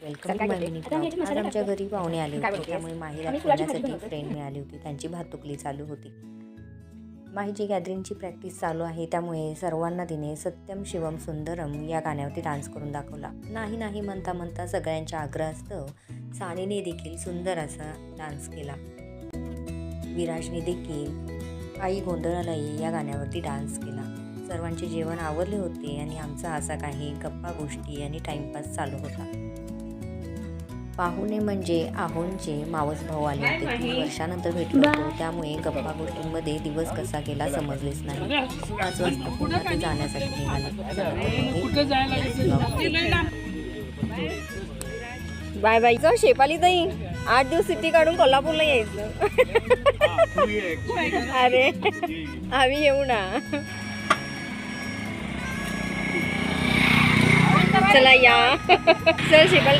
Welcome to my mini blog. आज आमच्या घरी पाहुणे आले होते, त्यामुळे माहीला खेळण्यासाठी फ्रेंड मिळाली होती. त्यांची भातुकली चालू होती. माहीची गॅदरिंगची प्रॅक्टिस चालू आहे, त्यामुळे सर्वांना तिने सत्यम शिवम सुंदरम या गाण्यावरती डान्स करून दाखवला. नाही नाही म्हणता म्हणता सगळ्यांच्या आग्रहास्तव सानीने देखील सुंदर असा डान्स केला. विराजने देखील आई गोंधळाला ये या गाण्यावरती डान्स केला. सर्वांचे जेवण आवरले होते आणि आमचा असा काही गप्पा गोष्टी आणि टाइमपास चालू होता. पाहुणे म्हणजे आहोंचे मावस भाऊ आले होते. 3 वर्षानंतर भेटलो होतो, त्यामुळे गप्पा गोष्टींमध्ये दिवस कसा गेला समजलेच नाही. 5 वाजता पुन्हा ते जाण्यासाठी निघाले. Bye bye. जाऊ शेपाली ताई, 8 दिवस सुट्टी काढून कोल्हापूरला यायचं. अरे आम्ही येऊ ना. चला या. चल शेपाली.